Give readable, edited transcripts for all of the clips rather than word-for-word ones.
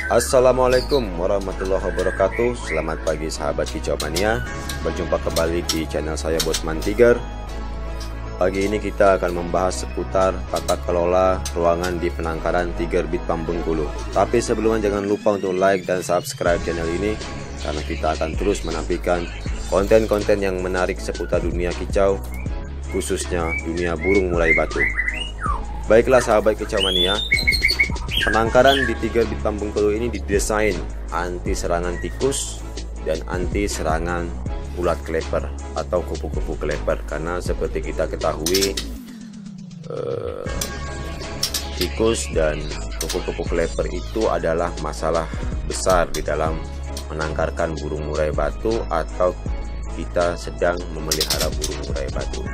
Assalamualaikum warahmatullahi wabarakatuh. Selamat pagi sahabat kicau mania. Berjumpa kembali di channel saya Bosman Tiger. Pagi ini kita akan membahas seputar tata kelola ruangan di penangkaran Tiger Bitpam Bengkulu. Tapi sebelumnya jangan lupa untuk like dan subscribe channel ini, karena kita akan terus menampilkan konten-konten yang menarik seputar dunia kicau, khususnya dunia burung murai batu. Baiklah sahabat kicau mania, penangkaran di Tiger Bitpam Bengkulu ini didesain anti serangan tikus dan anti serangan ulat kleper atau kupu-kupu kleper, karena seperti kita ketahui tikus dan kupu-kupu kleper itu adalah masalah besar di dalam menangkarkan burung murai batu atau kita sedang memelihara burung murai batu.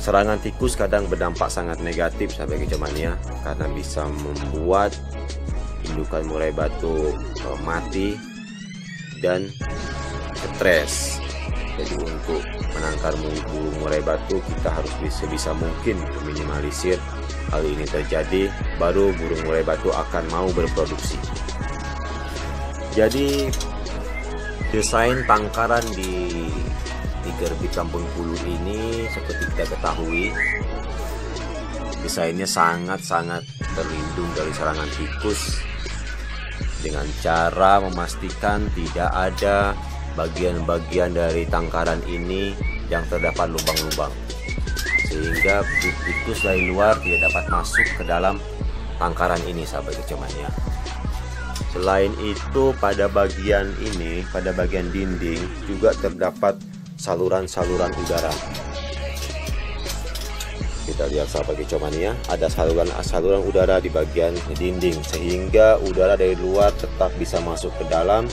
Serangan tikus kadang berdampak sangat negatif sahabat kicau mania, karena bisa membuat indukan murai batu mati dan stres. Jadi untuk menangkar burung murai batu kita harus sebisa mungkin meminimalisir hal ini terjadi, baru burung murai batu akan mau berproduksi. Jadi desain tangkaran di Tiger Bitpam Bengkulu ini seperti kita ketahui, desainnya sangat-sangat terlindung dari serangan tikus dengan cara memastikan tidak ada bagian-bagian dari tangkaran ini yang terdapat lubang-lubang, sehingga tikus dari luar tidak dapat masuk ke dalam tangkaran ini sahabat kicau mania. Selain itu pada bagian ini, pada bagian dinding juga terdapat saluran-saluran udara. Kita lihat sahabat kicau mania, ada saluran udara di bagian dinding, sehingga udara dari luar tetap bisa masuk ke dalam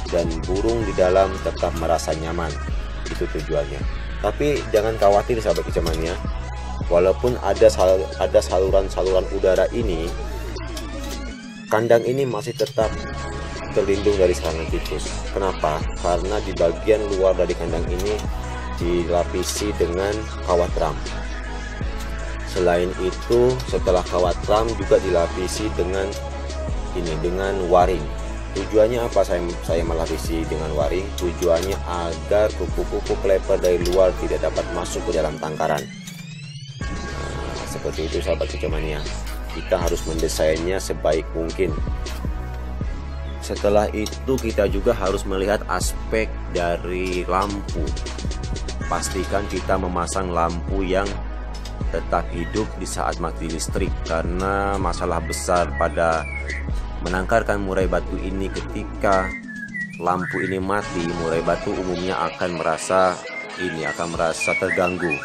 dan burung di dalam tetap merasa nyaman. Itu tujuannya. Tapi jangan khawatir sahabat kicau mania, walaupun ada saluran-saluran udara ini, kandang ini masih tetap terlindung dari serangan tikus. Kenapa? Karena di bagian luar dari kandang ini dilapisi dengan kawat ram. Selain itu, setelah kawat ram juga dilapisi dengan waring. Tujuannya apa saya melapisi dengan waring? Tujuannya agar kupu-kupu kleper dari luar tidak dapat masuk ke dalam tangkaran. Nah, seperti itu sahabat kicau mania. Kita harus mendesainnya sebaik mungkin. Setelah itu kita juga harus melihat aspek dari lampu. Pastikan kita memasang lampu yang tetap hidup di saat mati listrik, karena masalah besar pada menangkarkan murai batu ini, ketika lampu ini mati, murai batu umumnya akan merasa terganggu,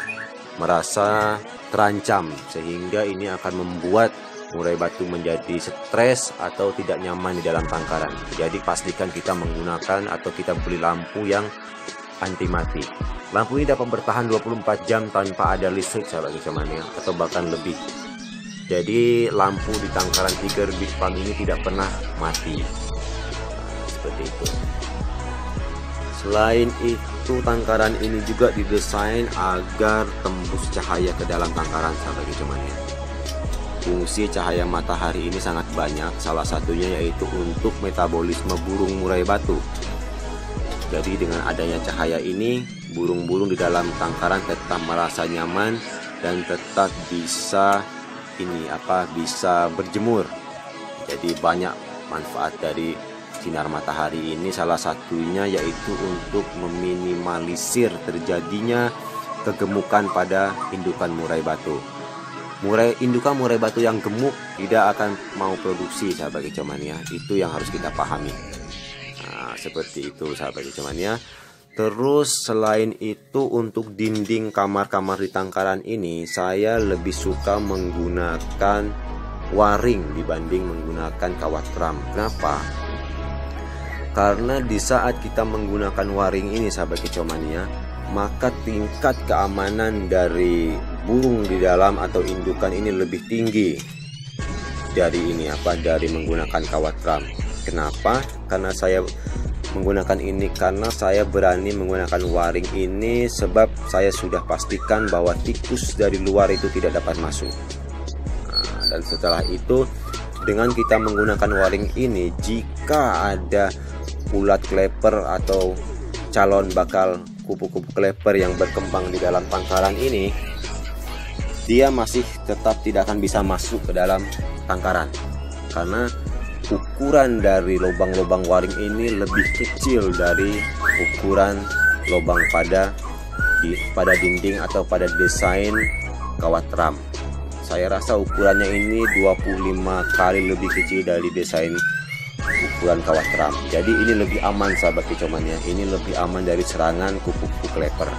merasa terancam, sehingga ini akan membuat murai batu menjadi stres atau tidak nyaman di dalam tangkaran. Jadi pastikan kita menggunakan atau kita beli lampu yang anti mati. Lampu ini dapat bertahan 24 jam tanpa ada listrik sahabat kicau mania, atau bahkan lebih. Jadi lampu di tangkaran Tiger Bitpam ini tidak pernah mati. Nah, seperti itu. Selain itu, tangkaran ini juga didesain agar tembus cahaya ke dalam tangkaran sahabat kicau mania. Fungsi cahaya matahari ini sangat banyak, salah satunya yaitu untuk metabolisme burung murai batu. Jadi dengan adanya cahaya ini, burung-burung di dalam tangkaran tetap merasa nyaman dan tetap bisa bisa berjemur. Jadi banyak manfaat dari sinar matahari ini, salah satunya yaitu untuk meminimalisir terjadinya kegemukan pada indukan murai batu. Indukan murai batu yang gemuk tidak akan mau produksi sahabat kicau mania. Itu yang harus kita pahami. Nah, seperti itu sahabat kicau mania. Terus selain itu, untuk dinding kamar-kamar di tangkaran ini saya lebih suka menggunakan waring dibanding menggunakan kawat ram. Kenapa? Karena di saat kita menggunakan waring ini sahabat kicau mania, maka tingkat keamanan dari burung di dalam atau indukan ini lebih tinggi dari menggunakan kawat ram. Kenapa? Karena saya menggunakan ini, karena saya berani menggunakan waring ini sebab saya sudah pastikan bahwa tikus dari luar itu tidak dapat masuk. Nah, Dan setelah itu dengan kita menggunakan waring ini, jika ada ulat kleper atau calon bakal kupu-kupu kleper yang berkembang di dalam tangkaran ini, dia masih tetap tidak akan bisa masuk ke dalam tangkaran, karena ukuran dari lubang-lubang waring ini lebih kecil dari ukuran lubang pada dinding atau pada desain kawat ram. Saya rasa ukurannya ini 25 kali lebih kecil dari desain ukuran kawat ram. Jadi ini lebih aman sahabat kicauannya. Ini lebih aman dari serangan kupu-kupu kleper.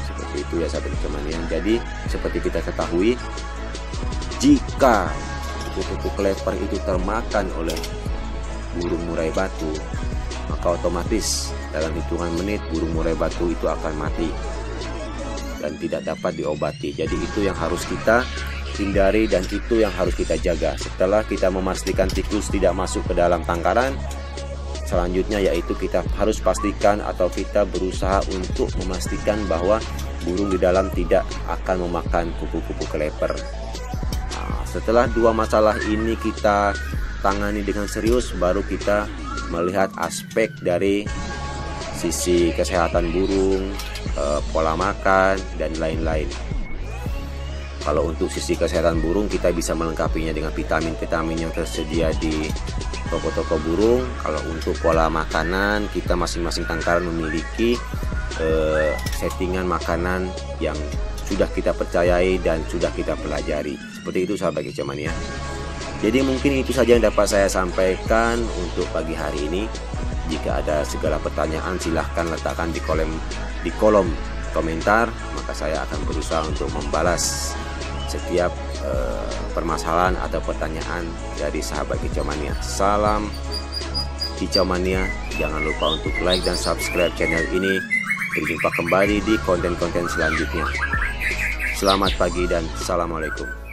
Seperti itu ya sahabat kicauannya. Jadi seperti kita ketahui, jika kupu-kupu kleper itu termakan oleh burung murai batu, maka otomatis dalam hitungan menit burung murai batu itu akan mati dan tidak dapat diobati. Jadi itu yang harus kita hindari dan itu yang harus kita jaga. Setelah kita memastikan tikus tidak masuk ke dalam tangkaran, selanjutnya yaitu kita harus pastikan atau kita berusaha untuk memastikan bahwa burung di dalam tidak akan memakan kupu-kupu kleper. Nah, setelah dua masalah ini kita tangani dengan serius, baru kita melihat aspek dari sisi kesehatan burung, pola makan, dan lain-lain. Kalau untuk sisi kesehatan burung, kita bisa melengkapinya dengan vitamin-vitamin yang tersedia di toko-toko burung. Kalau untuk pola makanan, kita masing-masing tangkaran memiliki settingan makanan yang sudah kita percayai dan sudah kita pelajari. Seperti itu sahabat kicauan ya. Jadi mungkin itu saja yang dapat saya sampaikan untuk pagi hari ini. Jika ada segala pertanyaan, silahkan letakkan di kolom komentar, maka saya akan berusaha untuk membalas setiap permasalahan atau pertanyaan dari sahabat kicauannya. Salam kicauannya, jangan lupa untuk like dan subscribe channel ini. Berjumpa kembali di konten-konten selanjutnya. Selamat pagi dan assalamualaikum.